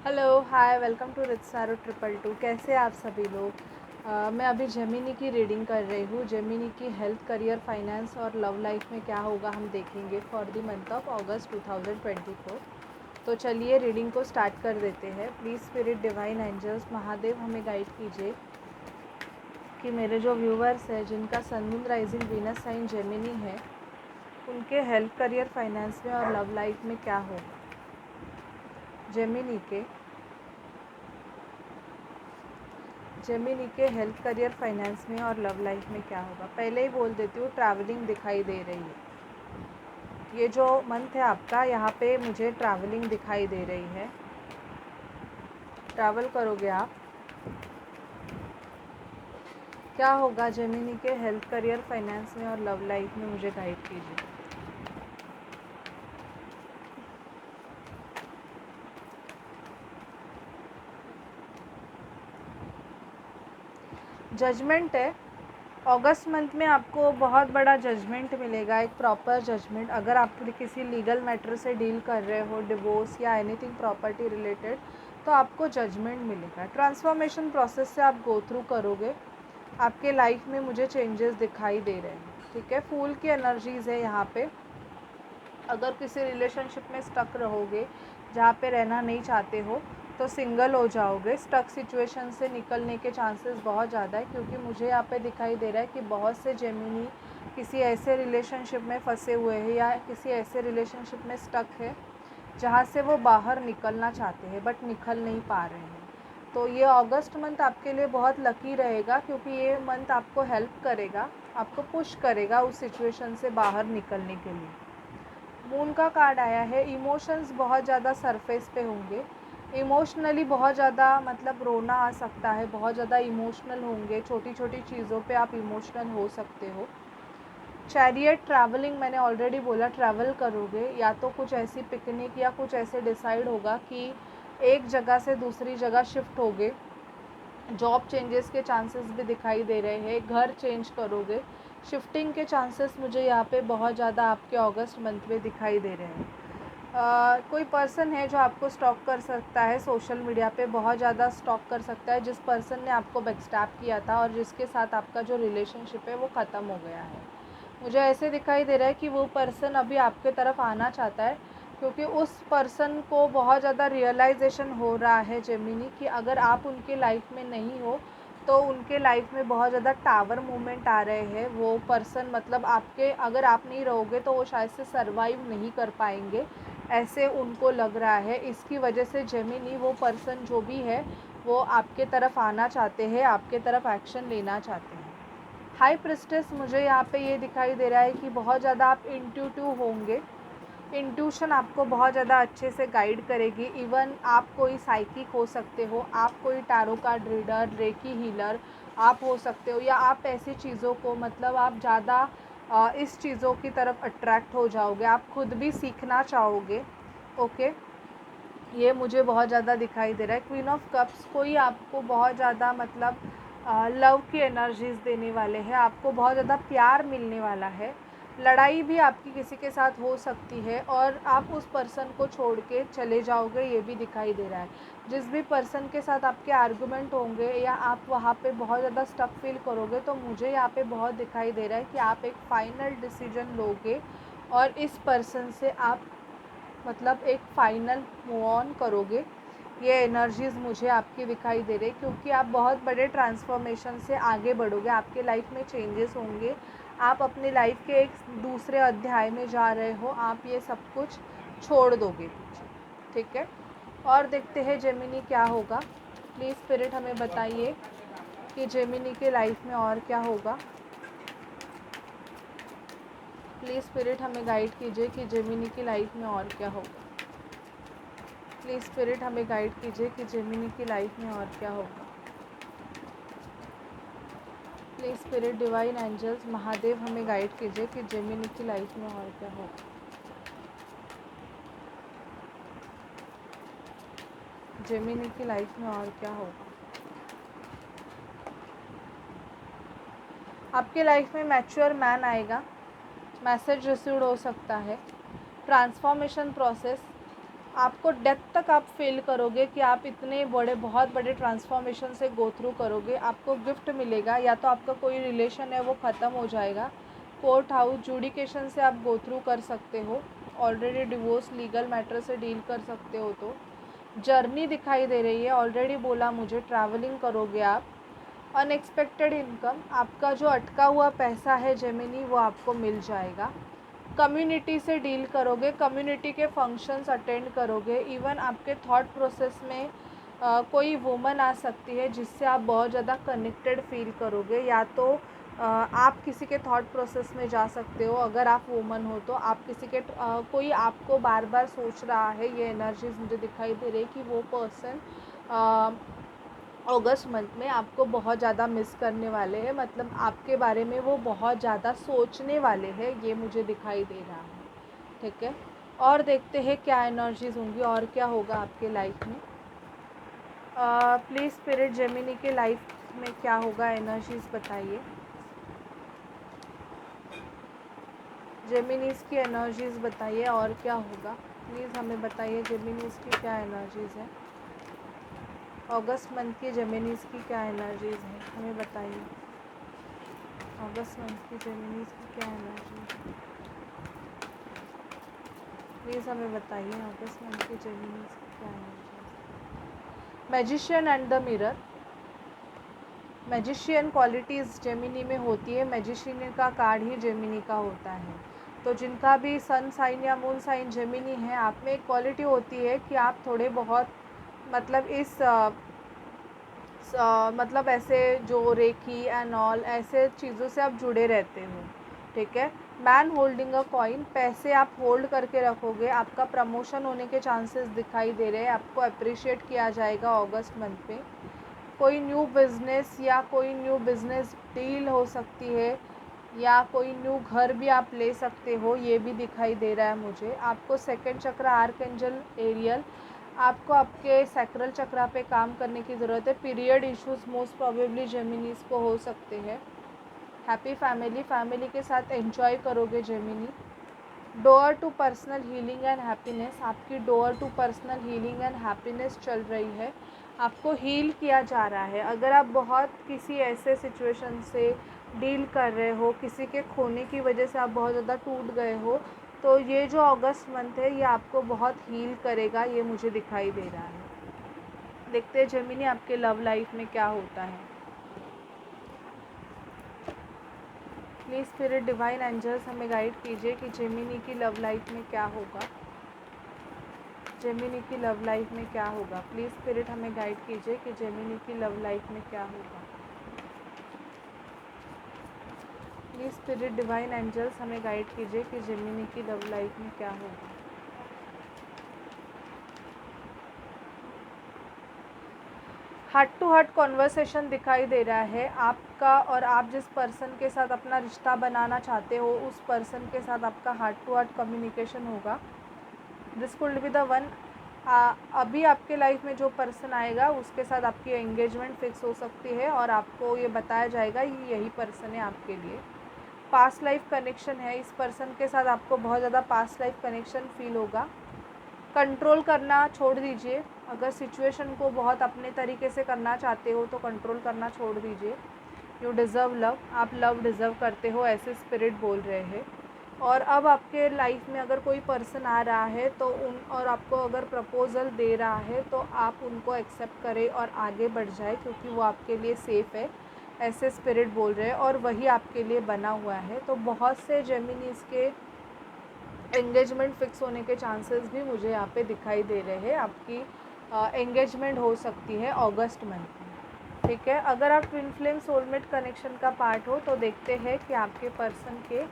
Hello, hi, welcome to रितसारो 222। कैसे आप सभी लोग। मैं अभी जेमिनी की रीडिंग कर रही हूँ। जेमिनी की हेल्थ, करियर, फाइनेंस और लव लाइफ में क्या होगा हम देखेंगे for the month of August 2024। तो चलिए रीडिंग को स्टार्ट कर देते हैं। Please spirit, divine angels, Mahadev हमें गाइड कीजिए कि मेरे जो व्यूवर्स हैं जिनका sun, moon, rising, Venus sign Gemini है, उनके हेल्थ, करियर, फाइनेंस में और लव लाइफ में क्या होगा। जेमिनी के हेल्थ, करियर, फाइनेंस में और लव लाइफ में क्या होगा। पहले ही बोल देती हूँ, ट्रैवलिंग दिखाई दे रही है। ये जो मंथ है आपका, यहाँ पे मुझे ट्रैवलिंग दिखाई दे रही है। ट्रैवल करोगे आप। क्या होगा जेमिनी के हेल्थ, करियर, फाइनेंस में और लव लाइफ में, मुझे गाइड कीजिए। जजमेंट है। अगस्त मंथ में आपको बहुत बड़ा जजमेंट मिलेगा, एक प्रॉपर जजमेंट। अगर आप किसी लीगल मैटर से डील कर रहे हो, डिवोर्स या एनीथिंग प्रॉपर्टी रिलेटेड, तो आपको जजमेंट मिलेगा। ट्रांसफॉर्मेशन प्रोसेस से आप गो थ्रू करोगे। आपके लाइफ में मुझे चेंजेस दिखाई दे रहे हैं। ठीक है, फूल की एनर्जीज़ है यहाँ पे। अगर किसी रिलेशनशिप में स्टक रहोगे, जहाँ पे रहना नहीं चाहते हो, तो सिंगल हो जाओगे। स्टक सिचुएशन से निकलने के चांसेस बहुत ज़्यादा है, क्योंकि मुझे यहाँ पे दिखाई दे रहा है कि बहुत से जेमिनी किसी ऐसे रिलेशनशिप में फंसे हुए हैं या किसी ऐसे रिलेशनशिप में स्टक है जहाँ से वो बाहर निकलना चाहते हैं बट निकल नहीं पा रहे हैं। तो ये अगस्त मंथ आपके लिए बहुत लकी रहेगा, क्योंकि ये मंथ आपको हेल्प करेगा, आपको पुश करेगा उस सिचुएशन से बाहर निकलने के लिए। मून का कार्ड आया है। इमोशंस बहुत ज़्यादा सरफेस पे होंगे। इमोशनली बहुत ज़्यादा मतलब रोना आ सकता है, बहुत ज़्यादा इमोशनल होंगे। छोटी छोटी चीज़ों पे आप इमोशनल हो सकते हो। चैरियट, ट्रैवलिंग, मैंने ऑलरेडी बोला ट्रैवल करोगे, या तो कुछ ऐसी पिकनिक या कुछ ऐसे डिसाइड होगा कि एक जगह से दूसरी जगह शिफ्ट होगे। जॉब चेंजेस के चांसेस भी दिखाई दे रहे हैं। घर चेंज करोगे। शिफ्टिंग के चांसेस मुझे यहाँ पे बहुत ज़्यादा आपके अगस्त मंथ में दिखाई दे रहे हैं। कोई पर्सन है जो आपको स्टॉक कर सकता है सोशल मीडिया पे, बहुत ज़्यादा स्टॉक कर सकता है। जिस पर्सन ने आपको बैकस्टैप किया था और जिसके साथ आपका जो रिलेशनशिप है वो ख़त्म हो गया है, मुझे ऐसे दिखाई दे रहा है कि वो पर्सन अभी आपके तरफ आना चाहता है, क्योंकि उस पर्सन को बहुत ज़्यादा रियलाइजेशन हो रहा है जेमिनी कि अगर आप उनके लाइफ में नहीं हो तो उनके लाइफ में बहुत ज़्यादा टावर मूवमेंट आ रहे हैं। वो पर्सन मतलब आपके, अगर आप नहीं रहोगे तो वो शायद से सर्वाइव नहीं कर पाएंगे, ऐसे उनको लग रहा है। इसकी वजह से जेमिनी, वो पर्सन जो भी है, वो आपके तरफ आना चाहते हैं, आपके तरफ एक्शन लेना चाहते हैं। हाई प्रिस्टेस, मुझे यहाँ पे ये दिखाई दे रहा है कि बहुत ज़्यादा आप इंट्यूटिव होंगे। इंट्यूशन आपको बहुत ज़्यादा अच्छे से गाइड करेगी। इवन आप कोई साइकिक हो सकते हो, आप कोई tarot card reader, recce healer आप हो सकते हो, या आप ऐसी चीज़ों को मतलब आप ज़्यादा इस चीज़ों की तरफ अट्रैक्ट हो जाओगे, आप खुद भी सीखना चाहोगे। ओके, ये मुझे बहुत ज़्यादा दिखाई दे रहा है। क्वीन ऑफ कप्स, कोई आपको बहुत ज़्यादा मतलब लव की एनर्जीज़ देने वाले हैं, आपको बहुत ज़्यादा प्यार मिलने वाला है। लड़ाई भी आपकी किसी के साथ हो सकती है और आप उस पर्सन को छोड़ के चले जाओगे, ये भी दिखाई दे रहा है। जिस भी पर्सन के साथ आपके आर्गुमेंट होंगे या आप वहाँ पे बहुत ज़्यादा स्टक फील करोगे, तो मुझे यहाँ पे बहुत दिखाई दे रहा है कि आप एक फ़ाइनल डिसीजन लोगे और इस पर्सन से आप मतलब एक फ़ाइनल मूव ऑन करोगे। ये एनर्जीज़ मुझे आपकी दिखाई दे रही, क्योंकि आप बहुत बड़े ट्रांसफॉर्मेशन से आगे बढ़ोगे। आपके लाइफ में चेंजेस होंगे, आप अपनी लाइफ के एक दूसरे अध्याय में जा रहे हो, आप ये सब कुछ छोड़ दोगे पीछे। ठीक है, और देखते हैं जेमिनी क्या होगा। प्लीज़ स्पिरिट हमें बताइए कि जेमिनी के लाइफ में और क्या होगा। प्लीज़ स्पिरिट हमें गाइड कीजिए कि जेमिनी की लाइफ में और क्या होगा। प्लीज़ स्पिरिट हमें गाइड कीजिए कि जेमिनी की लाइफ में और क्या होगा। Please spirit, divine angels, Mahadev हमें गाइड कीजिए कि जेमिनी की लाइफ में और क्या होगा। जेमिनी की लाइफ में और क्या होगा। आपके लाइफ में मैच्योर मैन आएगा। मैसेज रिसीव्ड हो सकता है। ट्रांसफॉर्मेशन प्रोसेस, आपको डेथ तक आप फ़ील करोगे कि आप इतने बड़े बहुत बड़े ट्रांसफॉर्मेशन से गो थ्रू करोगे। आपको गिफ्ट मिलेगा, या तो आपका कोई रिलेशन है वो ख़त्म हो जाएगा। कोर्ट हाउस जुडिकेशन से आप गो थ्रू कर सकते हो। ऑलरेडी डिवोर्स लीगल मैटर से डील कर सकते हो। तो जर्नी दिखाई दे रही है, ऑलरेडी बोला मुझे ट्रैवलिंग करोगे आप। अनएक्सपेक्टेड इनकम, आपका जो अटका हुआ पैसा है जेमिनी वो आपको मिल जाएगा। कम्युनिटी से डील करोगे, कम्युनिटी के फंक्शंस अटेंड करोगे। इवन आपके थॉट प्रोसेस में कोई वुमन आ सकती है जिससे आप बहुत ज़्यादा कनेक्टेड फील करोगे, या तो आप किसी के थॉट प्रोसेस में जा सकते हो। अगर आप वुमन हो तो आप किसी के कोई आपको बार बार सोच रहा है, ये एनर्जीज मुझे दिखाई दे रही है कि वो पर्सन अगस्त मंथ में आपको बहुत ज़्यादा मिस करने वाले हैं। मतलब आपके बारे में वो बहुत ज़्यादा सोचने वाले हैं, ये मुझे दिखाई दे रहा है। ठीक है, और देखते हैं क्या एनर्जीज होंगी और क्या होगा आपके लाइफ में। प्लीज़ स्पिरिट जेमिनी के लाइफ में क्या होगा, एनर्जीज बताइए। जेमिनीज़ की एनर्जीज बताइए और क्या होगा। प्लीज़ हमें बताइए जेमिनीज़ की क्या एनर्जीज है। अगस्त मंथ की जेमिनीज़ की क्या एनर्जीज है, हमें बताइए। अगस्त मंथ की जेमिनीज़ की क्या एनर्जीज है, प्लीज़ हमें बताइए। अगस्त मंथ की जेमिनीज़ की क्या energies. Magician and the mirror. Magician qualities Gemini में होती है, मैजिशियन का कार्ड ही जेमिनी का होता है। तो जिनका भी सन साइन या मून साइन जेमिनी है, आप में एक क्वालिटी होती है कि आप थोड़े बहुत मतलब मतलब ऐसे जो रेकी एंड ऑल ऐसे चीज़ों से आप जुड़े रहते हो। ठीक है, मैन होल्डिंग अ कॉइन, पैसे आप होल्ड करके रखोगे। आपका प्रमोशन होने के चांसेस दिखाई दे रहे हैं, आपको अप्रिशिएट किया जाएगा अगस्त मंथ में। कोई न्यू बिज़नेस या कोई न्यू बिज़नेस डील हो सकती है, या कोई न्यू घर भी आप ले सकते हो, ये भी दिखाई दे रहा है मुझे। आपको सेकंड चक्र आर्कएंजल एरियल, आपको आपके सैक्रल चक्रा पे काम करने की ज़रूरत है। Period issues most probably Geminis को हो सकते हैं। हैप्पी फैमिली, फैमिली के साथ एंजॉय करोगे Gemini. Door to personal healing and happiness, आपकी door to personal healing and happiness चल रही है। आपको हील किया जा रहा है। अगर आप बहुत किसी ऐसे सिचुएशन से डील कर रहे हो, किसी के खोने की वजह से आप बहुत ज़्यादा टूट गए हो, तो ये जो अगस्त मंथ है ये आपको बहुत हील करेगा, ये मुझे दिखाई दे रहा है। देखते हैं जेमिनी आपके लव लाइफ में क्या होता है। प्लीज़ स्पिरिट डिवाइन एंजल्स हमें गाइड कीजिए कि जेमिनी की लव लाइफ में क्या होगा। जेमिनी की लव लाइफ में क्या होगा, प्लीज़ स्पिरिट हमें गाइड कीजिए कि जेमिनी की लव लाइफ में क्या होगा। प्लीज़ स्पिरिट डिवाइन एंजल्स हमें गाइड कीजिए कि जेमिनी की लव लाइफ में क्या होगा। हार्ट टू हार्ट कॉन्वर्सेशन दिखाई दे रहा है आपका, और आप जिस पर्सन के साथ अपना रिश्ता बनाना चाहते हो उस पर्सन के साथ आपका हार्ट टू हार्ट कम्युनिकेशन होगा। This could be the one. अभी आपके लाइफ में जो पर्सन आएगा उसके साथ आपकी एंगेजमेंट फिक्स हो सकती है, और आपको ये बताया जाएगा कि यही पर्सन है आपके लिए। पास्ट लाइफ कनेक्शन है, इस पर्सन के साथ आपको बहुत ज़्यादा पास्ट लाइफ कनेक्शन फील होगा। कंट्रोल करना छोड़ दीजिए। अगर सिचुएशन को बहुत अपने तरीके से करना चाहते हो तो कंट्रोल करना छोड़ दीजिए। यू डिज़र्व लव, आप लव डिज़र्व करते हो, ऐसे स्पिरिट बोल रहे हैं। और अब आपके लाइफ में अगर कोई पर्सन आ रहा है तो और आपको अगर प्रपोज़ल दे रहा है तो आप उनको एक्सेप्ट करें और आगे बढ़ जाए, क्योंकि वो आपके लिए सेफ़ है, ऐसे स्पिरिट बोल रहे हैं, और वही आपके लिए बना हुआ है। तो बहुत से जेमिनीज़ के एंगेजमेंट फ़िक्स होने के चांसेस भी मुझे यहाँ पे दिखाई दे रहे हैं। आपकी एंगेजमेंट हो सकती है अगस्त मंथ में। ठीक है, अगर आप ट्विन फ्लेम सोलमेट कनेक्शन का पार्ट हो तो देखते हैं कि आपके पर्सन के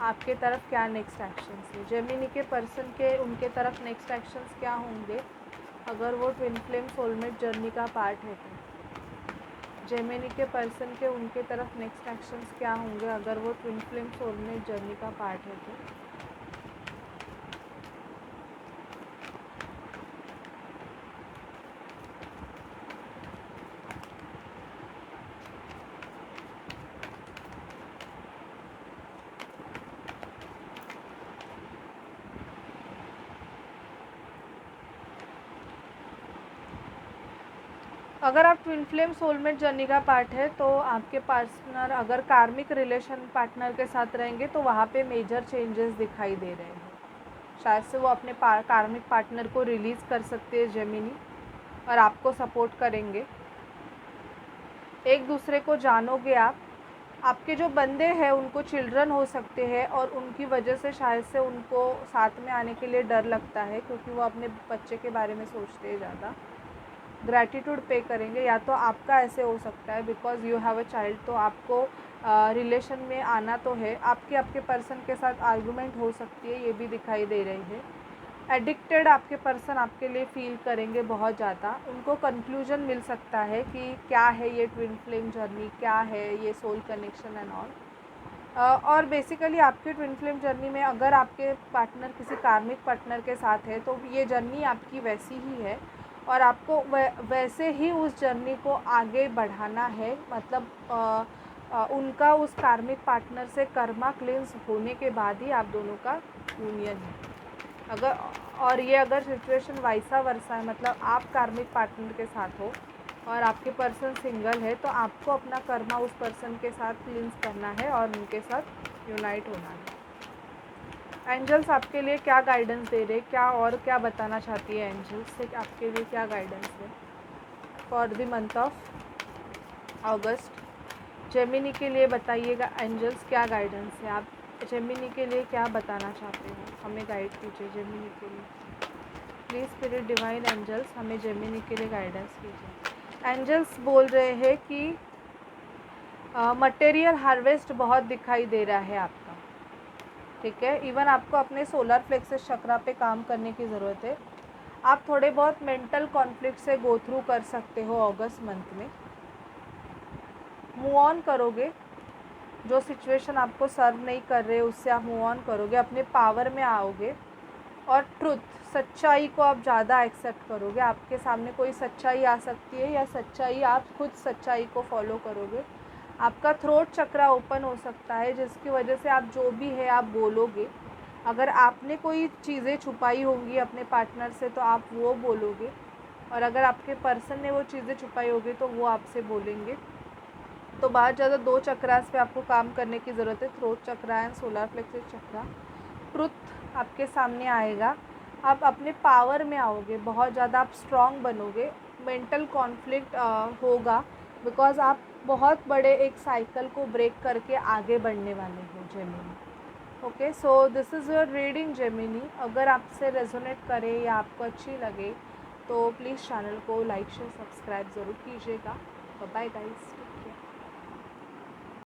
आपके तरफ क्या नेक्स्ट एक्शंस है। जेमिनी के पर्सन के उनके तरफ नेक्स्ट एक्शंस क्या होंगे अगर वो ट्विन फ्लेम सोलमेट जर्नी का पार्ट है तो। जेमिनी के पर्सन के उनके तरफ नेक्स्ट एक्शंस क्या होंगे अगर वो ट्विन फ्लेम सोलमेट जर्नी का पार्ट है तो। अगर आप ट्विन फ्लेम सोलमेट जर्नी का पार्ट है तो आपके पार्टनर अगर कार्मिक रिलेशन पार्टनर के साथ रहेंगे तो वहाँ पे मेजर चेंजेस दिखाई दे रहे हैं। शायद से वो अपने कार्मिक पार्टनर को रिलीज़ कर सकते हैं जेमिनी, और आपको सपोर्ट करेंगे। एक दूसरे को जानोगे आप। आपके जो बंदे हैं उनको चिल्ड्रन हो सकते हैं और उनकी वजह से शायद से उनको साथ में आने के लिए डर लगता है, क्योंकि वो अपने बच्चे के बारे में सोचते हैं ज़्यादा। ग्रैटिट्यूड पे करेंगे, या तो आपका ऐसे हो सकता है because you have a child, तो आपको रिलेशन में आना तो है। आपके पर्सन के साथ आर्गूमेंट हो सकती है, ये भी दिखाई दे रही है। एडिक्टेड आपके पर्सन आपके लिए फ़ील करेंगे बहुत ज़्यादा। उनको कंक्लूजन मिल सकता है कि क्या है ये ट्विन फ्लेम जर्नी, क्या है ये सोल कनेक्शन एंड ऑल। और बेसिकली आपके ट्विन फ्लेम जर्नी में अगर आपके पार्टनर किसी कार्मिक पार्टनर के साथ है तो ये जर्नी आपकी वैसी ही है, और आपको वैसे ही उस जर्नी को आगे बढ़ाना है। मतलब उनका उस कार्मिक पार्टनर से कर्मा क्लेंस होने के बाद ही आप दोनों का यूनियन है। अगर सिचुएशन वाइसा वर्सा है, मतलब आप कार्मिक पार्टनर के साथ हो और आपके पर्सन सिंगल है, तो आपको अपना कर्मा उस पर्सन के साथ क्लींस करना है और उनके साथ यूनाइट होना है। एंजल्स आपके लिए क्या गाइडेंस दे रहे, क्या बताना चाहती है एंजल्स से, आपके लिए क्या गाइडेंस है for the month of August. Gemini के लिए बताइएगा एंजल्स क्या गाइडेंस है। आप जेमिनी के लिए क्या बताना चाहते हो, हमें गाइड कीजिए जेमिनी के लिए। प्लीज़ स्पिरिट डिवाइन एंजल्स हमें जेमिनी के लिए गाइडेंस कीजिए। एंजल्स बोल रहे हैं कि मटेरियल हार्वेस्ट बहुत दिखाई दे रहा है आपका, ठीक है। इवन आपको अपने सोलर प्लेक्सस चक्रा पे काम करने की ज़रूरत है। आप थोड़े बहुत मेंटल कॉन्फ्लिक्ट से गो थ्रू कर सकते हो अगस्त मंथ में। मूव ऑन करोगे, जो सिचुएशन आपको सर्व नहीं कर रहे उससे आप मूव ऑन करोगे, अपने पावर में आओगे, और ट्रुथ, सच्चाई को आप ज़्यादा एक्सेप्ट करोगे। आपके सामने कोई सच्चाई आ सकती है, या सच्चाई आप खुद सच्चाई को फॉलो करोगे। आपका थ्रोट चक्रा ओपन हो सकता है, जिसकी वजह से आप जो भी है आप बोलोगे। अगर आपने कोई चीज़ें छुपाई होंगी अपने पार्टनर से तो आप वो बोलोगे, और अगर आपके पर्सन ने वो चीज़ें छुपाई होगी तो वो आपसे बोलेंगे। तो बहुत ज़्यादा 2 चक्रास पे आपको काम करने की ज़रूरत है, throat chakra and solar plexus chakra. Truth आपके सामने आएगा, आप अपने पावर में आओगे, बहुत ज़्यादा आप स्ट्रॉन्ग बनोगे। मेंटल कॉन्फ्लिक्ट होगा बिकॉज आप बहुत बड़े एक साइकिल को ब्रेक करके आगे बढ़ने वाले हो Gemini. Okay, so this is your reading Gemini. अगर आपसे रेजोनेट करे या आपको अच्छी लगे तो प्लीज़ चैनल को लाइक शेयर सब्सक्राइब ज़रूर कीजिएगा। Bye guys.